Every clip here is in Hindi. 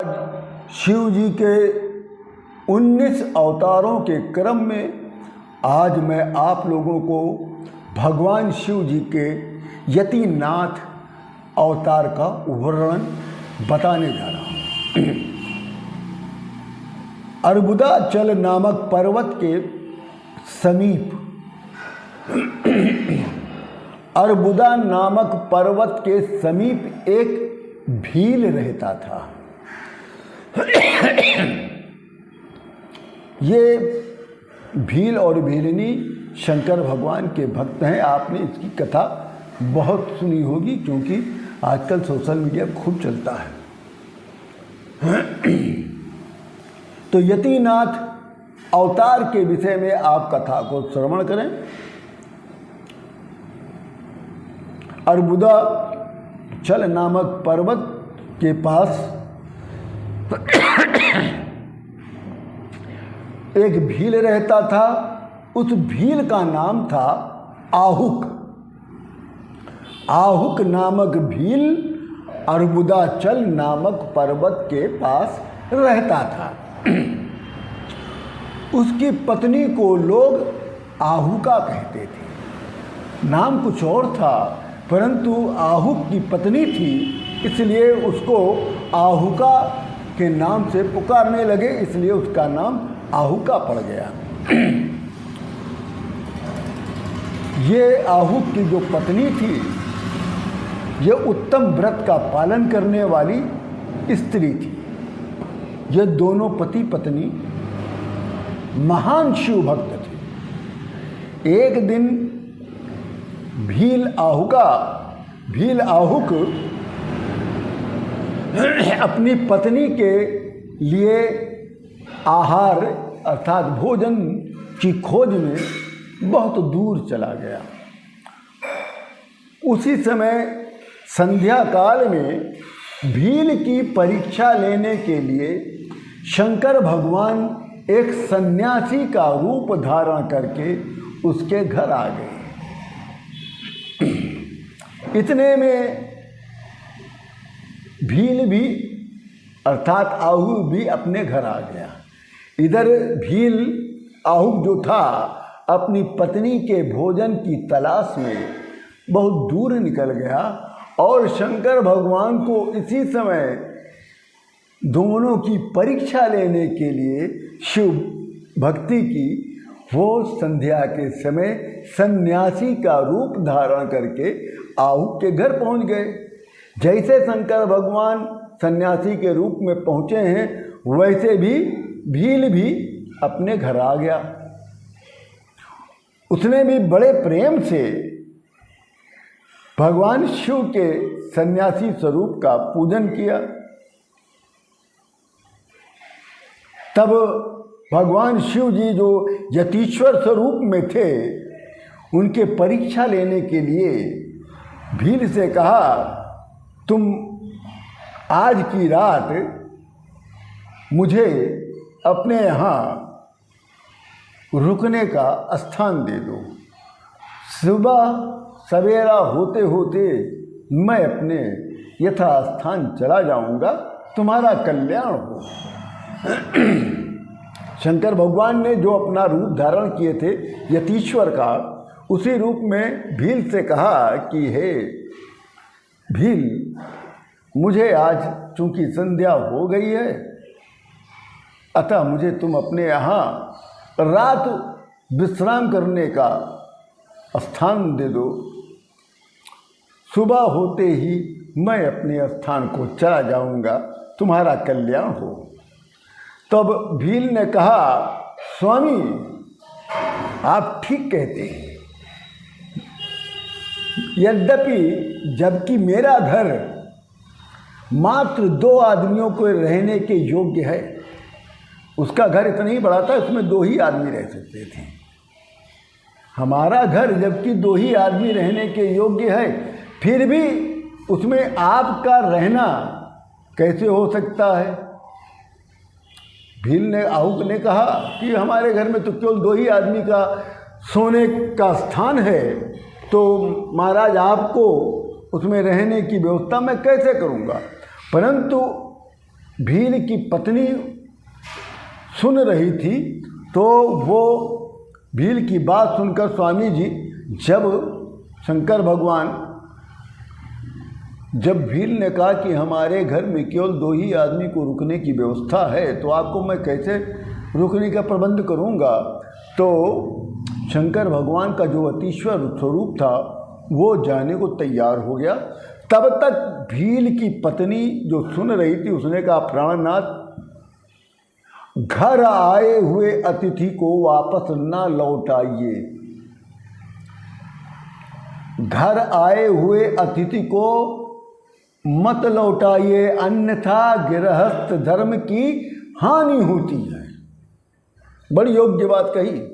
शिव जी के 19 अवतारों के क्रम में आज मैं आप लोगों को भगवान शिव जी के यतिनाथ अवतार का वर्णन बताने जा रहा हूँ। अर्बुदाचल नामक पर्वत के समीप अर्बुदा नामक पर्वत के समीप एक भील रहता था। ये भील और भीलनी शंकर भगवान के भक्त हैं। आपने इसकी कथा बहुत सुनी होगी क्योंकि आजकल सोशल मीडिया खूब चलता है। तो यतिनाथ अवतार के विषय में आप कथा को श्रवण करें। अर्बुदाचल नामक पर्वत के पास एक भील रहता था। उस भील का नाम था आहुक। आहुक नामक भील अर्बुदाचल नामक पर्वत के पास रहता था। उसकी पत्नी को लोग आहुका कहते थे। नाम कुछ और था परंतु आहुक की पत्नी थी, इसलिए उसको आहुका के नाम से पुकारने लगे, इसलिए उसका नाम आहुका पड़ गया। ये आहुक की जो पत्नी थी ये उत्तम व्रत का पालन करने वाली स्त्री थी। ये दोनों पति पत्नी महान शिव भक्त थे। एक दिन भील आहुक अपनी पत्नी के लिए आहार अर्थात भोजन की खोज में बहुत दूर चला गया। उसी समय संध्या काल में भील की परीक्षा लेने के लिए शंकर भगवान एक सन्यासी का रूप धारण करके उसके घर आ गए। इतने में भील भी अर्थात आहुक भी अपने घर आ गया। इधर भील आहुक जो था अपनी पत्नी के भोजन की तलाश में बहुत दूर निकल गया और शंकर भगवान को इसी समय दोनों की परीक्षा लेने के लिए शिव भक्ति की वो संध्या के समय सन्यासी का रूप धारण करके आहुक के घर पहुंच गए। जैसे शंकर भगवान सन्यासी के रूप में पहुँचे हैं वैसे भी भील भी अपने घर आ गया। उसने भी बड़े प्रेम से भगवान शिव के सन्यासी स्वरूप का पूजन किया। तब भगवान शिव जी जो यतीश्वर स्वरूप में थे उनके परीक्षा लेने के लिए भील से कहा, तुम आज की रात मुझे अपने यहाँ रुकने का स्थान दे दो। सुबह सवेरा होते होते मैं अपने यथा स्थान चला जाऊंगा, तुम्हारा कल्याण हो। शंकर भगवान ने जो अपना रूप धारण किए थे यतीश्वर का, उसी रूप में भील से कहा कि हे भील, मुझे आज चूंकि संध्या हो गई है अतः मुझे तुम अपने यहाँ रात विश्राम करने का स्थान दे दो। सुबह होते ही मैं अपने स्थान को चला जाऊंगा, तुम्हारा कल्याण हो। तब भील ने कहा, स्वामी आप ठीक कहते हैं, यद्यपि जबकि मेरा घर मात्र 2 आदमियों को रहने के योग्य है, उसका घर इतना ही बड़ा था उसमें 2 ही आदमी रह सकते थे। हमारा घर जबकि 2 ही आदमी रहने के योग्य है, फिर भी उसमें आपका रहना कैसे हो सकता है। भील ने आहुक ने कहा कि हमारे घर में तो केवल 2 ही आदमी का सोने का स्थान है, तो महाराज आपको उसमें रहने की व्यवस्था मैं कैसे करूँगा। परंतु भील की पत्नी सुन रही थी, तो वो भील की बात सुनकर स्वामी जी, जब भील ने कहा कि हमारे घर में केवल 2 ही आदमी को रुकने की व्यवस्था है, तो आपको मैं कैसे रुकने का प्रबंध करूंगा। तो शंकर भगवान का जो अतीश्वर स्वरूप था वो जाने को तैयार हो गया। तब तक भील की पत्नी जो सुन रही थी उसने कहा, प्राणनाथ, घर आए हुए अतिथि को वापस ना लौटाइए। घर आए हुए अतिथि को मत लौटाइए, अन्यथा गृहस्थ धर्म की हानि होती है। बड़ी योग्य बात कही।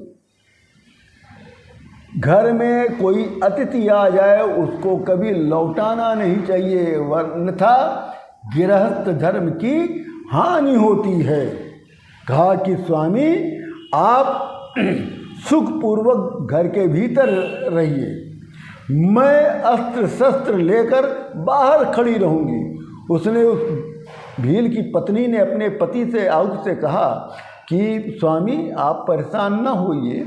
घर में कोई अतिथि आ जाए उसको कभी लौटाना नहीं चाहिए, अन्यथा गृहस्थ धर्म की हानि होती है। कहा कि स्वामी, आप सुखपूर्वक घर के भीतर रहिए, मैं अस्त्र शस्त्र लेकर बाहर खड़ी रहूंगी। उसने उस भील की पत्नी ने अपने पति से आहुति से कहा कि स्वामी, आप परेशान ना होइए,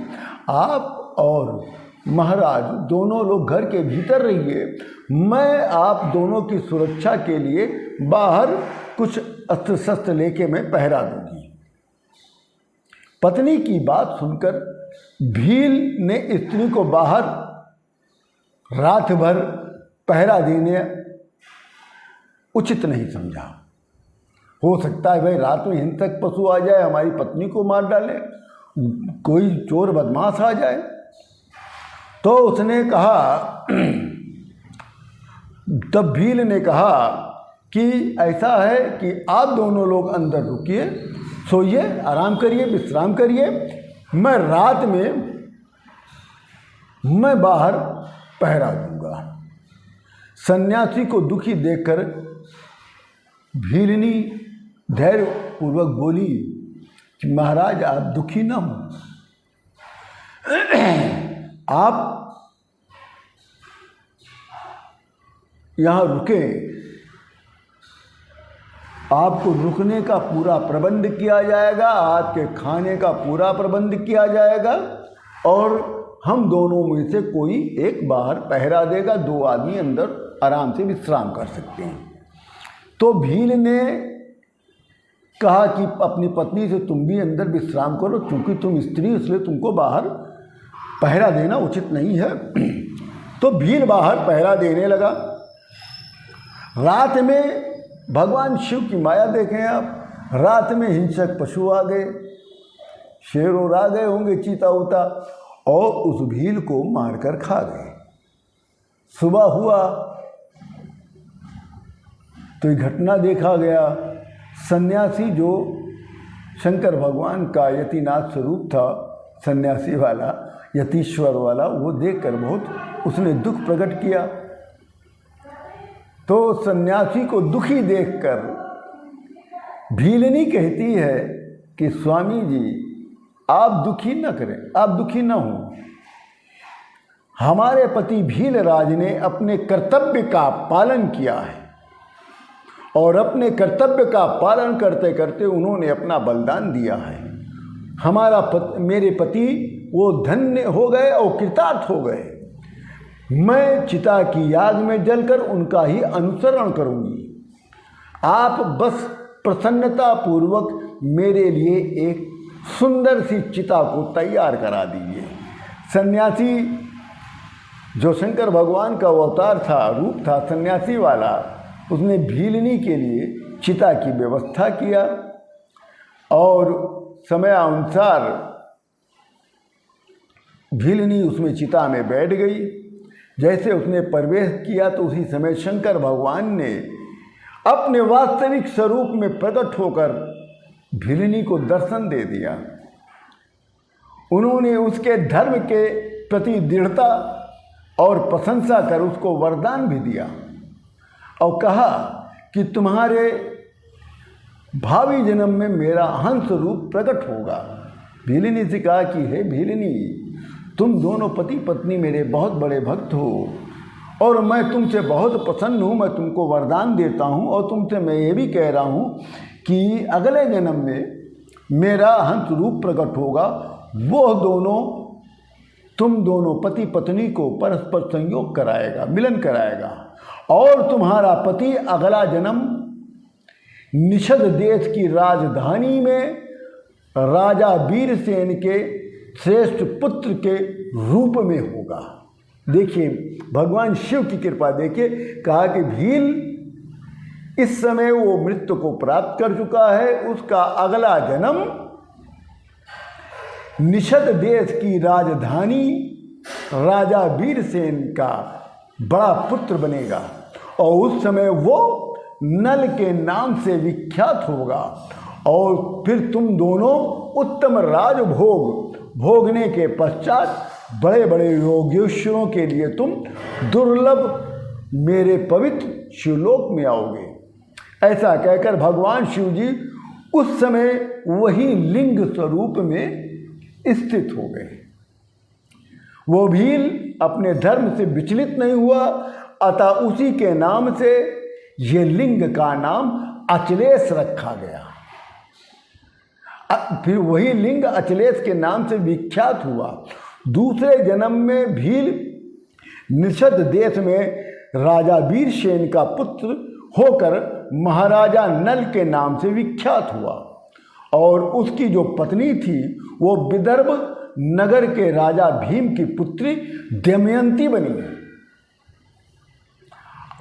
आप और महाराज दोनों लोग घर के भीतर रहिए, मैं आप दोनों की सुरक्षा के लिए बाहर कुछ अस्त्र शस्त्र लेके मैं पहरा दूंगी। पत्नी की बात सुनकर भील ने स्त्री को बाहर रात भर पहरा देने उचित नहीं समझा। हो सकता है भाई रात में हिंसक पशु आ जाए, हमारी पत्नी को मार डाले, कोई चोर बदमाश आ जाए। तो उसने कहा, तब भील ने कहा कि ऐसा है कि आप दोनों लोग अंदर रुकिए, सोइए, आराम करिए, विश्राम करिए, मैं रात में बाहर पहरा दूंगा। सन्यासी को दुखी देखकर भीलनी धैर्यपूर्वक बोली कि महाराज, आप दुखी ना हो, आप यहाँ रुके, आपको रुकने का पूरा प्रबंध किया जाएगा, आपके खाने का पूरा प्रबंध किया जाएगा, और हम दोनों में से कोई एक बाहर पहरा देगा, 2 आदमी अंदर आराम से विश्राम कर सकते हैं। तो भील ने कहा कि अपनी पत्नी से, तुम भी अंदर विश्राम करो, क्योंकि तुम स्त्री इसलिए तुमको बाहर पहरा देना उचित नहीं है। तो भील बाहर पहरा देने लगा। रात में भगवान शिव की माया देखें आप, रात में हिंसक पशु आ गए, शेर और आ गए होंगे, चीता उता, और उस भील को मारकर खा गए। सुबह हुआ तो ये घटना देखा गया। सन्यासी जो शंकर भगवान का यतिनाथ स्वरूप था, सन्यासी वाला, यतीश्वर वाला, वो देखकर बहुत उसने दुख प्रकट किया। तो सन्यासी को दुखी देखकर भीलनी कहती है कि स्वामी जी, आप दुखी न करें, आप दुखी न हों। हमारे पति भीलराज ने अपने कर्तव्य का पालन किया है, और अपने कर्तव्य का पालन करते करते उन्होंने अपना बलिदान दिया है। मेरे पति वो धन्य हो गए और कृतार्थ हो गए। मैं चिता की आग में जलकर उनका ही अनुसरण करूंगी। आप बस प्रसन्नता पूर्वक मेरे लिए एक सुंदर सी चिता को तैयार करा दीजिए। सन्यासी जो शंकर भगवान का अवतार था, रूप था सन्यासी वाला, उसने भीलनी के लिए चिता की व्यवस्था किया, और समय अनुसार भीलनी उसमें चिता में बैठ गई। जैसे उसने प्रवेश किया तो उसी समय शंकर भगवान ने अपने वास्तविक स्वरूप में प्रकट होकर भीलनी को दर्शन दे दिया। उन्होंने उसके धर्म के प्रति दृढ़ता और प्रशंसा कर उसको वरदान भी दिया, और कहा कि तुम्हारे भावी जन्म में मेरा हंस रूप प्रकट होगा। भीलनी से कहा कि हे भीलनी, तुम दोनों पति पत्नी मेरे बहुत बड़े भक्त हो, और मैं तुमसे बहुत प्रसन्न हूँ। मैं तुमको वरदान देता हूँ, और तुमसे मैं ये भी कह रहा हूँ कि अगले जन्म में मेरा हंस रूप प्रकट होगा, वह दोनों तुम दोनों पति पत्नी को परस्पर संयोग कराएगा, मिलन कराएगा, और तुम्हारा पति अगला जन्म निषद देश की राजधानी में राजा वीरसेन के श्रेष्ठ पुत्र के रूप में होगा। देखिए भगवान शिव की कृपा देखिए, कहा कि भील इस समय वो मृत्यु को प्राप्त कर चुका है, उसका अगला जन्म निषद देश की राजधानी राजा वीरसेन का बड़ा पुत्र बनेगा, और उस समय वो नल के नाम से विख्यात होगा, और फिर तुम दोनों उत्तम राजभोग भोगने के पश्चात बड़े बड़े योगेश्वरों के लिए तुम दुर्लभ मेरे पवित्र शिवलोक में आओगे। ऐसा कहकर भगवान शिव जी उस समय वही लिंग स्वरूप में स्थित हो गए। वो भील अपने धर्म से विचलित नहीं हुआ, अतः उसी के नाम से ये लिंग का नाम अचलेश रखा गया। फिर वही लिंग अचलेश के नाम से विख्यात हुआ। दूसरे जन्म में भील निषद देश में राजा वीरसेन का पुत्र होकर महाराजा नल के नाम से विख्यात हुआ, और उसकी जो पत्नी थी वो विदर्भ नगर के राजा भीम की पुत्री दमयंती बनी।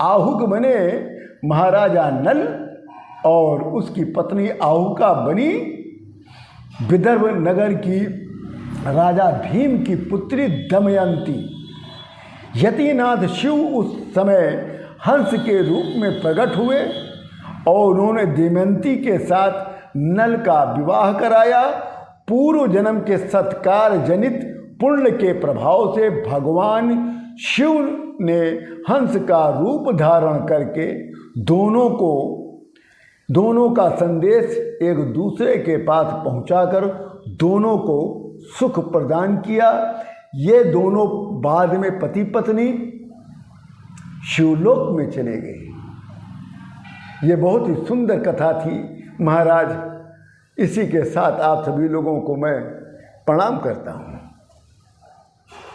आहुक बने महाराजा नल, और उसकी पत्नी आहुका बनी विदर्भ नगर की राजा भीम की पुत्री दमयंती। यतिनाथ शिव उस समय हंस के रूप में प्रकट हुए, और उन्होंने दमयंती के साथ नल का विवाह कराया। पूर्व जन्म के सत्कार जनित पुण्य के प्रभाव से भगवान शिव ने हंस का रूप धारण करके दोनों का संदेश एक दूसरे के पास पहुंचाकर दोनों को सुख प्रदान किया। ये दोनों बाद में पति पत्नी शिवलोक में चले गए। ये बहुत ही सुंदर कथा थी महाराज। इसी के साथ आप सभी लोगों को मैं प्रणाम करता हूँ।